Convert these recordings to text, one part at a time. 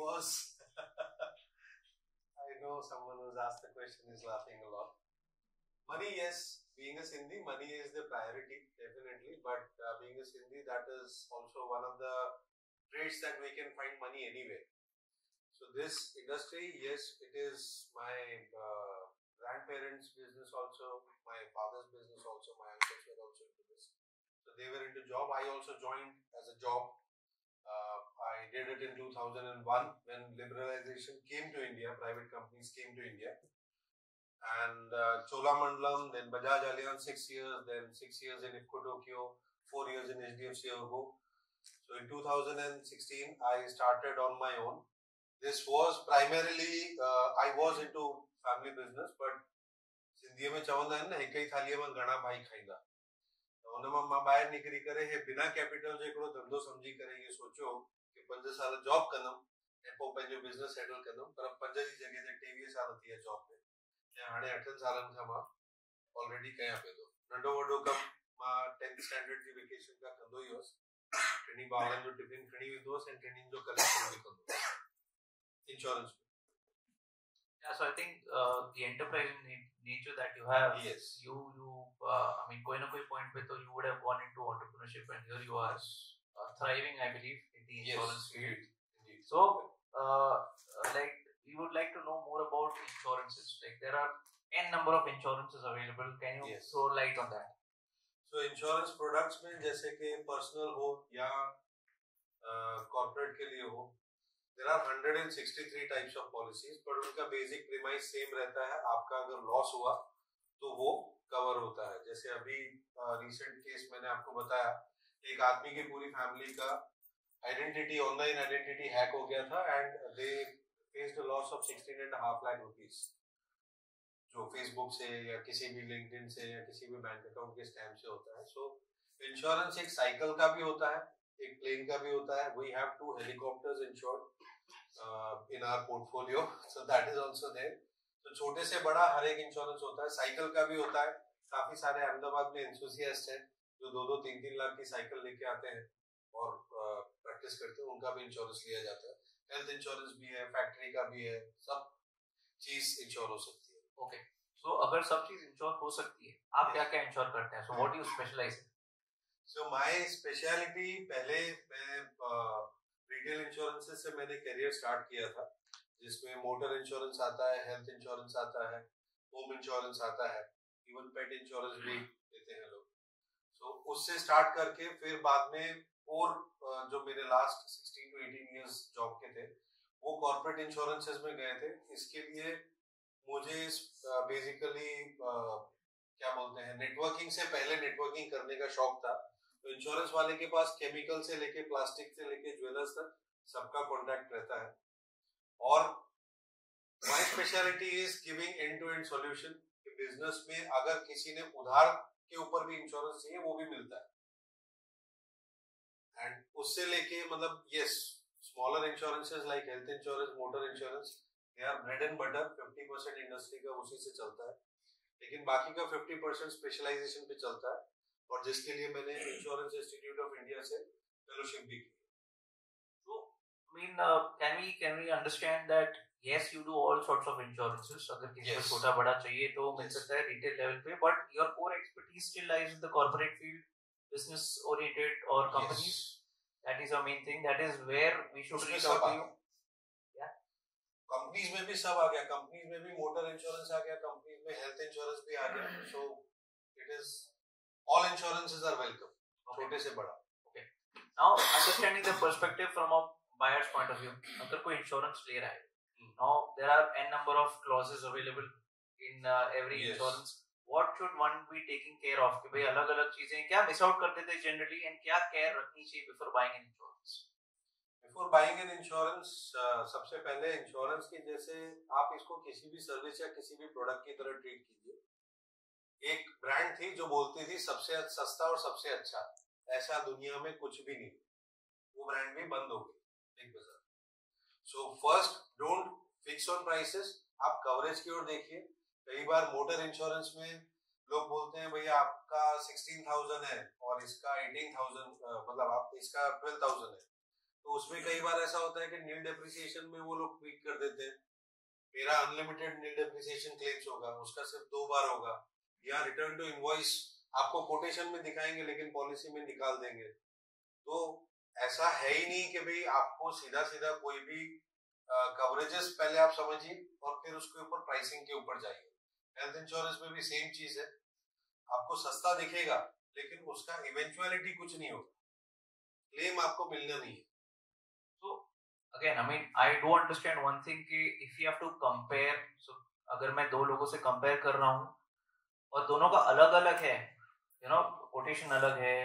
was. I know someone who's asked the question is laughing a lot. Money, yes, being a Sindhi, money is the priority, definitely. But being a Sindhi, that is also one of the traits that we can find money anywhere. So this industry, yes, it is my grandparents' business also, my father's business also, my uncles were also into this. So they were into job. I also joined as a job. I did it in 2001 when liberalization came to India, private companies came to India. And Cholamandalam, then Bajaj Allianz 6 years, then 6 years in IFCO Tokyo, 4 years in HDFC Ergo. So in 2016, I started on my own. This was primarily, I was into family business, but Sindhi में चवंदा आहिनि न हिक ई थालीअ में घणा भाई खाईंदा त हुन मां ॿाहिरि निकिरी करे हे बिना कैपिटल जो हिकिड़ो धंधो सम्झी करे इहो सोचियो कि 5 साल जॉब कंदुमि ऐं पोइ पंहिंजो बिज़नेस सेटल कंदुमि पर 5 जी जॻह ते 23 साल थी विया जॉब में ऐं हाणे 8 सालनि खां मां ऑलरेडी कयां पियो थो नंढो वॾो कमु मां 10th स्टैंडर्ड जी वेकेशन खां कंदो ई हुअसि टिनी ॿारनि जो टिफिन खणी वेंदो हुअसि ऐं टिनिनि जो कलेक्शन बि कंदो हुअसि इंश्योरेंस में Yeah, so I think the enterprising nature that you have, yes, I mean, koi na koi point pe to you would have gone into entrepreneurship, and here you are thriving, I believe, in the insurance field. Indeed. So, like, we would like to know more about insurances. Like, there are n number of insurances available. Can you throw light on that? So, insurance products में जैसे कि personal हो या corporate के लिए हो. There are 163 types of policies, पर उनका basic premise same रहता है. आपका अगर loss हुआ, तो वो cover होता है. जैसे अभी recent case मैंने आपको बताया, एक आदमी की पूरी family का identity, online identity hack हो गया था, and they faced a loss of 16.5 lakh rupees. जो Facebook से या किसी भी LinkedIn से या किसी भी बैंक अकाउंट के स्कैम से होता है. So insurance एक साइकिल का भी होता है, एक प्लेन का भी होता है. We have 2 helicopters insured in our portfolio, so that is also there. तो छोटे से बड़ा हर एक इंश्योरेंस होता है. साइकिल का भी होता है. काफी सारे अहमदाबाद में एंथुसियास्ट हैं जो 2-2, 3-3 लाख की साइकिल लेके आते हैं और प्रैक्टिस करते हैं. उनका भी इंश्योरेंस लिया जाता है. हेल्थ इंश्योरेंस भी है, फैक्ट्री का भी है, सब चीज इंश्योर हो सकती है. ओके, सो अगर सब चीज इंश्योर हो सकती है, आप क्या क्या इंश्योर करते हैं? So what do you specialise in? So my speciality, पहले मैं रिटेल इंश्योरेंसेस से मैंने करियर स्टार्ट किया था, जिसमें मोटर इंश्योरेंस आता है, हेल्थ इंश्योरेंस आता है, होम इंश्योरेंस आता है, इवन पेट इंश्योरेंस भी देते हैं लोग. सो उससे स्टार्ट करके फिर बाद में और जो मेरे लास्ट 16 to 18 इयर्स जॉब के थे वो कॉर्पोरेट इंश्योरेंसेस में गए थे. इसके लिए मुझे बेसिकली क्या बोलते हैं, नेटवर्किंग से पहले नेटवर्किंग करने का शौक था. तो इंश्योरेंस वाले के पास केमिकल से लेके प्लास्टिक से लेके ज्वेलर्स तक सबका कॉन्टैक्ट रहता है. और my speciality is giving end to end solution. Business में अगर किसी ने उधार के ऊपर भी इंश्योरेंस चाहिए वो भी मिलता है. एंड उससे लेके मतलब yes, smaller insurances like health insurance, motor insurance, they are bread and butter. 50% industry का उसी से चलता है, लेकिन बाकी का 50% स्पेशलाइजेशन पे चलता है. और जिसके लिए मैंने इंश्योरेंस इंस्टीट्यूट ऑफ इंडिया से फेलोशिप भी की. So, I mean, can we understand that yes, you do all sorts of insurances. अगर किसी को छोटा बड़ा चाहिए तो मिल सकता है रिटेल लेवल पे, but your core expertise still lies in the corporate field, business oriented or companies. That is our main thing. That is where we should reach out to you. Yeah. Companies में भी सब आ गया. Companies में भी motor insurance आ गया, companies में health insurance भी आ गया. So it is all insurances are welcome. छोटे से बड़ा. Okay. Now understanding the perspective from a buyer's point of view, अगर कोई इंश्योरेंस ले रहा है, now there are n number of clauses available in every insurance. What should one be taking care of? कि भाई अलग अलग चीजें क्या मिस आउट करते थे जनरली, एंड क्या केयर रखनी चाहिए before buying an insurance? Before buying an insurance, सबसे पहले इंश्योरेंस की जैसे आप इसको किसी भी सर्विस या किसी भी प्रोडक्ट की तरह ट्रीट कीजिए. एक ब्रांड थी जो बोलती थी सबसे सस्ता और सबसे अच्छा. ऐसा दुनिया में कुछ भी नहीं. वो ब्रांड भी बंद हो गई, बिग बाजार. So first, don't fix on prices. आप कवरेज की ओर देखिए. कई बार मोटर इंश्योरेंस में लोग बोलते हैं भैया आपका 16,000 है और इसका 18,000, मतलब आप इसका 12,000 है. तो उसमें कई बार ऐसा होता है कि नील डेप्रिसिएशन में वो लोग ट्वीट कर देते हैं, मेरा अनलिमिटेड नील डेप्रिसिएशन क्लेम्स होगा, उसका सिर्फ 2 बार होगा, या रिटर्न टू इनवॉइस आपको कोटेशन में दिखाएंगे लेकिन पॉलिसी में निकाल देंगे। तो ऐसा है ही नहीं कि भाई आपको सीधा सीधा कोई भी कवरेजेस पहले आप समझिए और फिर उसके ऊपर प्राइसिंग के ऊपर जाइए। हेल्थ इंश्योरेंस में भी सेम चीज है, आपको सस्ता दिखेगा लेकिन उसका इवेंचुअलिटी कुछ नहीं होगा, क्लेम आपको मिलना नहीं है। So again, I mean, I do understand one thing कि if you have to compare, so अगर मैं दो लोगों से compare कर रहा हूँ और दोनों का अलग अलग है, you know, quotation अलग है,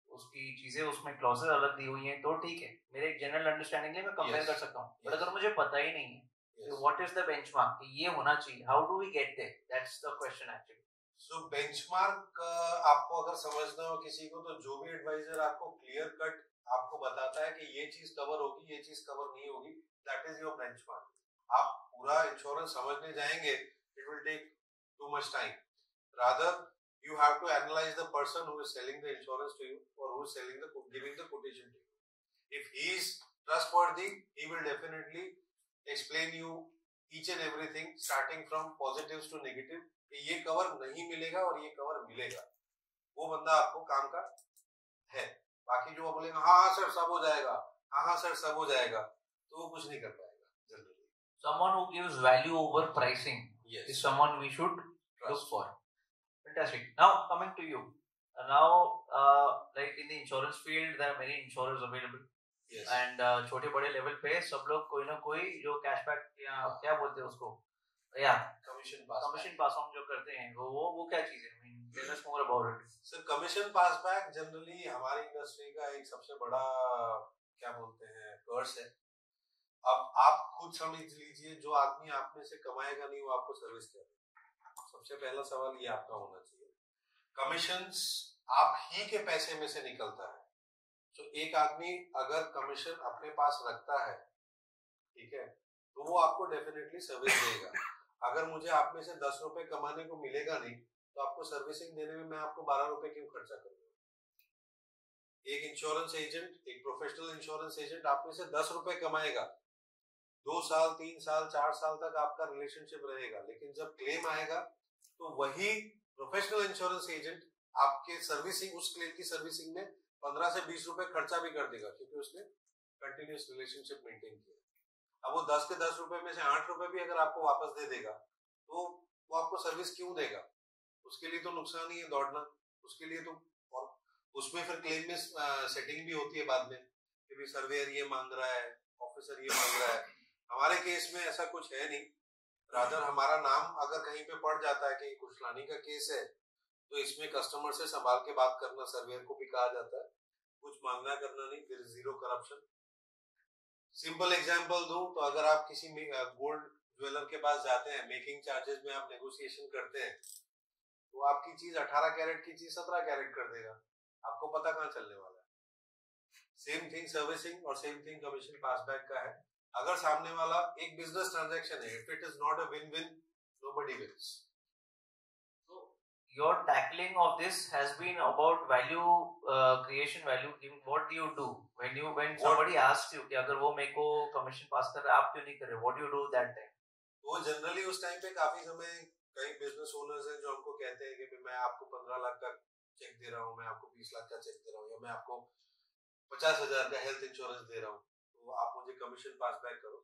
उसकी चीजें उसमें क्लॉजेस अलग दी हुई हैं, तो ठीक है, मेरे एक जनरल अंडरस्टैंडिंग में मैं कंपेयर कर सकता हूँ। बट अगर मुझे पता ही नहीं है व्हाट इज द बेंचमार्क कि ये होना चाहिए, how do we get there, that's the question actually. So benchmark आपको अगर समझना हो किसी को, तो जो भी एडवाइजर आपको क्लियर कट आपको बताता है कि ये चीज कवर होगी, ये चीज कवर नहीं होगी, दैट इज योर बेंचमार्क। आप पूरा इंश्योरेंस समझने जाएंगे, it will take too much time. Rather you have to analyze the person who is selling the insurance to you or who is selling giving the quotation to you. If he is trustworthy, he will definitely explain you each and everything starting from positives to negative कि ये cover नहीं मिलेगा और ये cover मिलेगा, वो बंदा आपको काम का है। बाकी जो बोलेगा हाँ हाँ सर सब हो जाएगा, हाँ हाँ सर सब हो जाएगा, तो वो कुछ नहीं कर पाएगा generally. Someone who gives value over pricing is someone we should look for. Fantastic. Now coming to you. Like in the insurance field, there are many insurers available. Yes. And छोटे बड़े लेवल पे सब लोग कोई ना कोई जो cashback या क्या बोलते हैं उसको, या कमीशन पास ऑन जो करते हैं, वो क्या चीज है? I mean, tell us more about it. Sir commission pass back generally हमारी इंडस्ट्री का एक सबसे बड़ा क्या बोलते हैं कर्स है। अब आप खुद समझ लीजिए, जो आदमी आप में से कमाएगा नहीं वो आपको सर्विस करेगा। सबसे पहला सवाल ये आपका होना चाहिए। कमीशंस आप ही के पैसे में से निकलता है, तो एक आदमी अगर कमीशन अपने पास रखता है, ठीक है, तो वो आपको डेफिनेटली सर्विस देगा। अगर मुझे आप में से 10 रुपए कमाने को मिलेगा नहीं, तो आपको सर्विसिंग देने में मैं आपको 12 रुपए क्यों खर्चा करूंगा? एक इंश्योरेंस एजेंट, एक प्रोफेशनल इंश्योरेंस एजेंट आप में से 10 रुपए कमाएगा, 2 साल 3 साल 4 साल तक आपका रिलेशनशिप रहेगा, लेकिन जब क्लेम आएगा तो वही प्रोफेशनल इंश्योरेंस एजेंट आपके सर्विसिंग, उस क्लेम की सर्विसिंग में 15 से 20 रुपए खर्चा भी कर देगा, क्योंकि उसने कंटिन्यूस रिलेशनशिप मेंटेन किया। अब वो 10 के 10 रुपए में से 8 रुपए भी अगर आपको वापस दे देगा, तो वो आपको सर्विस क्यों देगा? उसके लिए तो नुकसान ही है दौड़ना, उसके लिए तो। और उसमें फिर क्लेम में सेटिंग भी होती है बाद में कि भी सर्वेयर ये मांग रहा है, ऑफिसर ये मांग रहा है। हमारे केस में ऐसा कुछ है नहीं, रादर हमारा नाम अगर कहीं पे पड़ जाता है कि कुशलानी का केस है, तो इसमें कस्टमर से संभाल के बात करना, सर्वेयर को भी कहा जाता है, कुछ मांगना करना नहीं, there is zero corruption. Simple example दूं तो अगर आप किसी गोल्ड ज्वेलर के पास जाते हैं, मेकिंग चार्जेस में आप नेगोशिएशन करते हैं, तो आपकी चीज 18 कैरेट की चीज 17 कैरेट कर देगा, आपको पता कहाँ चलने वाला है। सेम थिंग सर्विसिंग और सेम थिंग कमीशन पासबैक का है। अगर सामने वाला एक बिजनेस ट्रांजैक्शन है, if it is not a win win, nobody wins. So your tackling of this has been about value creation, value giving. What do you do when somebody asks you कि अगर वो मेरे को commission पास कर रहा है, आप क्यों नहीं कर रहे? What do you do that time? वो जनरली उस टाइम पे काफी समय कई बिजनेस ओनर्स हैं जो हमको कहते हैं कि मैं आपको 15 लाख का चेक दे रहा हूँ, मैं आपको 20 लाख का चेक दे रहा हूँ, या मैं आपको 50,000 का हेल्थ इंश्योरेंस दे रहा हूँ, तो आप मुझे कमीशन पास बैक करो।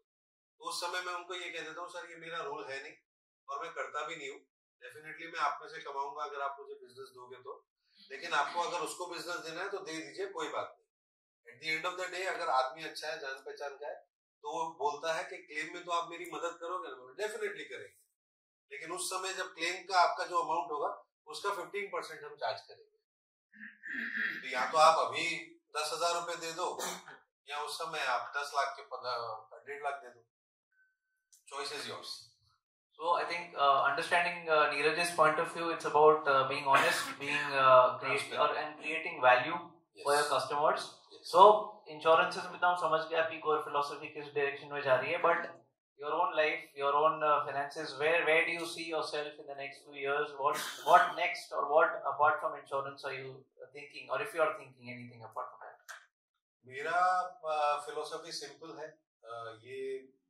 तो उस समय मैं उनको ये कह देता हूँ, सर ये मेरा रोल है नहीं और मैं करता भी नहीं हूँ, डेफिनेटली मैं आप में से कमाऊंगा अगर आप मुझे बिजनेस दोगे तो, लेकिन आपको अगर उसको बिजनेस देना है तो दे दीजिए, कोई बात नहीं। At the end of the day अगर आदमी अच्छा है, जान पहचान का है, तो वो बोलता है कि क्लेम में तो आप मेरी मदद करोगे ना, डेफिनेटली करेंगे, लेकिन उस समय जब क्लेम का आपका जो अमाउंट होगा उसका 15% हम चार्ज करेंगे। तो या तो आप अभी 10,000 रुपए दे दो, या उस समय आप 10 लाख के 1.5 लाख दे दो, choice is yours. So I think understanding Neeraj's point of view, it's about being honest, being creating value for your customers. Yes. So insurances में तो हम समझ गए आपकी core philosophy किस direction में जा रही है, but your own life, your own finances, where do you see yourself in the next few years? What next, or what apart from insurance are you thinking, or if you are thinking anything apart from that? मेरा philosophy simple है. ये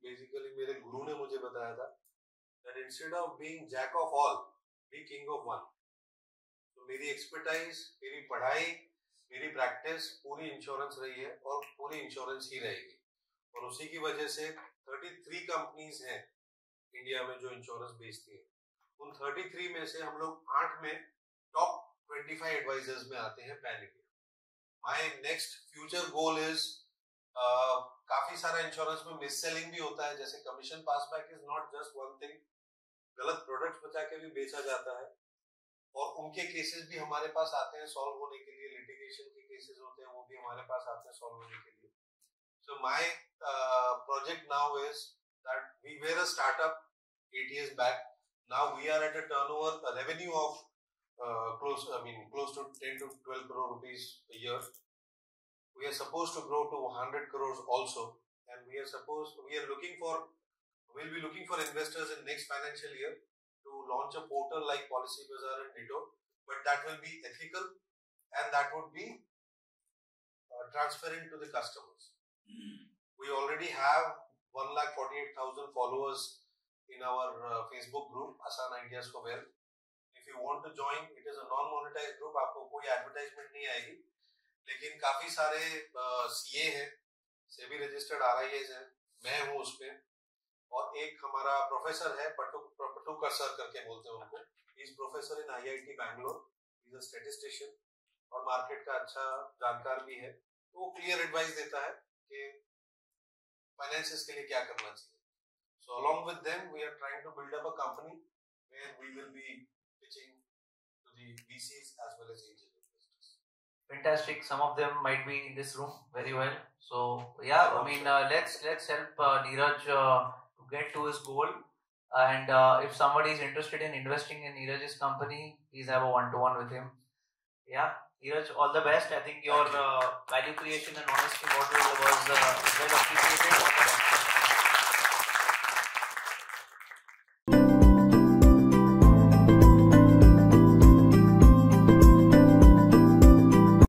basically मेरे गुरु ने मुझे बताया था that instead of being jack of all, be king of one. तो मेरी एक्सपर्टाइज, मेरी पढ़ाई, मेरी प्रैक्टिस पूरी इंश्योरेंस रही है और पूरी इंश्योरेंस ही रहेगी. और उसी की वजह से 33 कंपनीज हैं इंडिया में जो इंश्योरेंस बेचती है. उन 33 में से हम लोग 8 में टॉप 25 एडवाइजर्स में आते हैं pan India. My next future goal is, काफी सारा इंश्योरेंस में मिस सेलिंग भी होता है, जैसे commission passback is not just one thing. गलत प्रोडक्ट्स बचा के भी बेचा जाता है और उनके केसेस भी हमारे पास आते हैं सॉल्व होने के लिए. लिटिगेशन के केसेस होते हैं वो भी हमारे पास आते हैं सॉल्व होने के लिए. So my project now is that we were a startup 8 years back. Now we are at a turnover, a revenue of close to 10 to 12 crore rupees a year. We are supposed to grow to 100 crores also, and we'll be looking for investors in next financial year to launch a portal like Policybazaar and Ditto, but that will be ethical and that would be transferring to the customers. We already have 1,48,000 followers in our Facebook group Asana Ideas for Wealth. If you want to join, it is a non-monetized group. आपको कोई advertisement नहीं आएगी, लेकिन काफी सारे CA हैं, SEBI registered आरआईएस हैं, मैं हूँ उसमें, और एक हमारा प्रोफेसर है पटुकर सर करके बोलते हैं उनको. He is professor in IIT Bangalore. He is a statistician और मार्केट का अच्छा जानकार भी है. तो वो क्लियर एडवाइस देता है कि फाइनेंसेस के लिए क्या करना चाहिए. So along with them, we are trying to build up a company where we will be pitching to the VCs as well as angel investors. Fantastic. Some of them might be in this room very well. So yeah, I mean, let's help Neeraj to get to his goal. And if somebody is interested in investing in Neeraj's company, please have a one-to-one with him. Yeah, Neeraj, all the best. I think your value creation and honesty model was well appreciated.